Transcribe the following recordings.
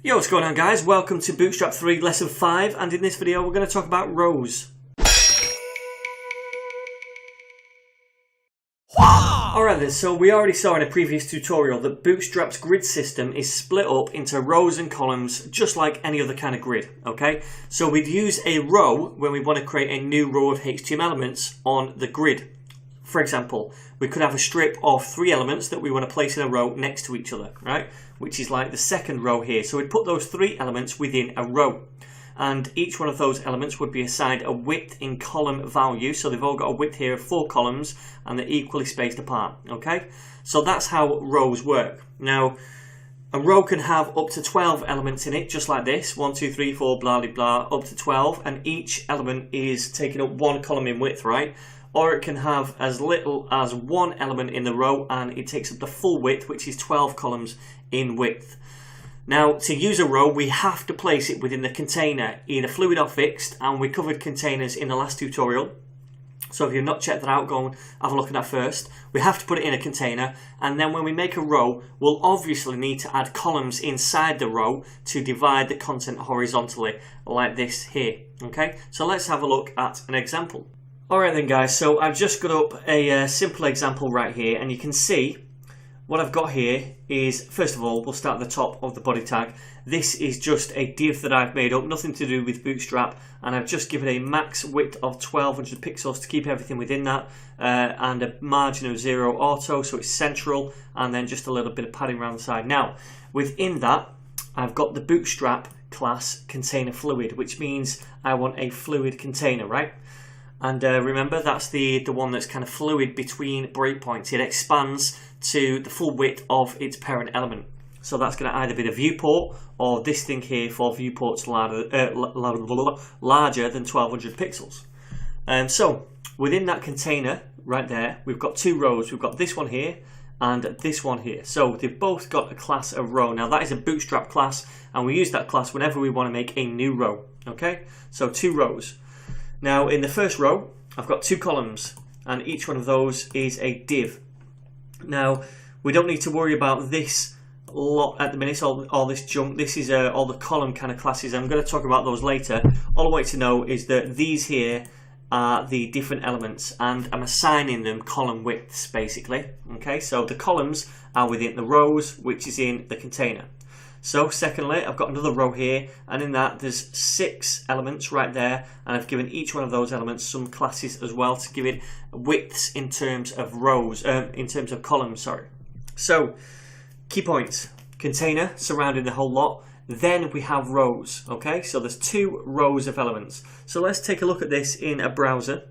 Yo, what's going on guys? Welcome to Bootstrap 3 Lesson 5, and in this video we're going to talk about rows. Alright then, so we already saw in a previous tutorial that Bootstrap's grid system is split up into rows and columns just like any other kind of grid, okay? So we'd use a row when we want to create a new row of HTML elements on the grid. For example, we could have a strip of 3 elements that we want to place in a row next to each other, right? Which is like the second row here. So we'd put those 3 elements within a row. And each one of those elements would be assigned a width in column value. So they've all got a width here of 4 columns and they're equally spaced apart, okay? So that's how rows work. Now, a row can have up to 12 elements in it, just like this. 1, 2, 3, 4, blah, blah, blah, up to 12. And each element is taking up 1 column in width, right? Or it can have as little as 1 element in the row and it takes up the full width, which is 12 columns in width. Now, to use a row, we have to place it within the container, either fluid or fixed, and we covered containers in the last tutorial. So if you've not checked that out, go and have a look at that first. We have to put it in a container, and then when we make a row, we'll obviously need to add columns inside the row to divide the content horizontally, like this here. Okay, so let's have a look at an example. Alright then guys, so I've just got up a simple example right here, and you can see what I've got here is, first of all, we'll start at the top of the body tag. This is just a div that I've made up, nothing to do with Bootstrap, and I've just given a max width of 1200 pixels to keep everything within that, and a margin of 0 auto, so it's central, and then just a little bit of padding around the side. Now, within that, I've got the Bootstrap class container fluid, which means I want a fluid container, right? And remember, that's the one that's kind of fluid between breakpoints. It expands to the full width of its parent element. So that's going to either be the viewport or this thing here for viewports larger than 1200 pixels. So within that container right there, we've got 2 rows. We've got this one here and this one here. So they've both got a class of row. Now that is a Bootstrap class, and we use that class whenever we want to make a new row. Okay, so 2 rows. Now in the first row, I've got 2 columns, and each one of those is a div. Now, we don't need to worry about this lot at the minute, all this junk. This is all the column kind of classes. I'm going to talk about those later. All I want you to know is that these here are the different elements, and I'm assigning them column widths, basically. Okay, so the columns are within the rows, which is in the container. So secondly, I've got another row here, and in that there's 6 elements right there, and I've given each one of those elements some classes as well to give it widths in terms of rows, in terms of columns, sorry. So key points: container surrounding the whole lot, then we have rows. Okay, so there's 2 rows of elements. So let's take a look at this in a browser.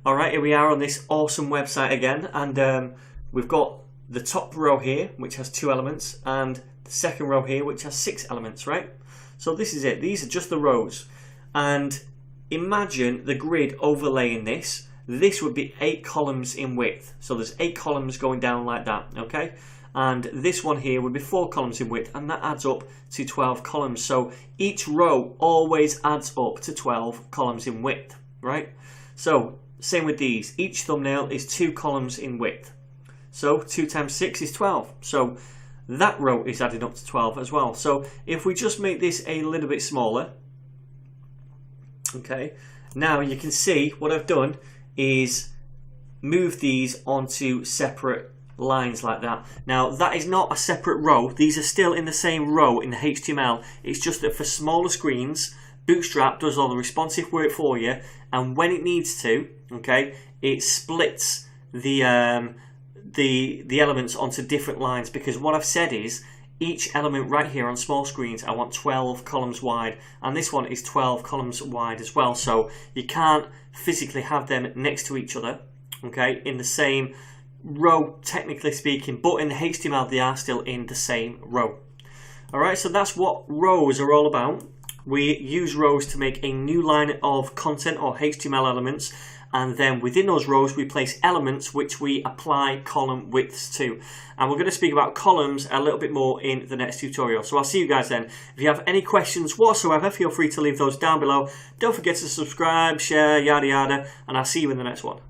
Alright, here we are on this awesome website again, and we've got the top row here, which has 2 elements, and the second row here, which has 6 elements, right? So this is it. These are just the rows. And imagine the grid overlaying this. This would be 8 columns in width. So there's 8 columns going down like that, okay? And this one here would be 4 columns in width, and that adds up to 12 columns. So each row always adds up to 12 columns in width, right? So same with these. Each thumbnail is 2 columns in width. So 2 times 6 is 12. So that row is adding up to 12 as well. So if we just make this a little bit smaller, okay, now you can see what I've done is move these onto separate lines like that. Now that is not a separate row. These are still in the same row in the HTML. It's just that for smaller screens, Bootstrap does all the responsive work for you, and when it needs to, okay, it splits the elements onto different lines, because what I've said is each element right here on small screens I want 12 columns wide, and this one is 12 columns wide as well, so you can't physically have them next to each other, okay, in the same row technically speaking, but in the HTML they are still in the same row. Alright, so that's what rows are all about. We use rows to make a new line of content or HTML elements, and then within those rows we place elements which we apply column widths to. And we're going to speak about columns a little bit more in the next tutorial. So I'll see you guys then. If you have any questions whatsoever, feel free to leave those down below. Don't forget to subscribe, share, yada yada, and I'll see you in the next one.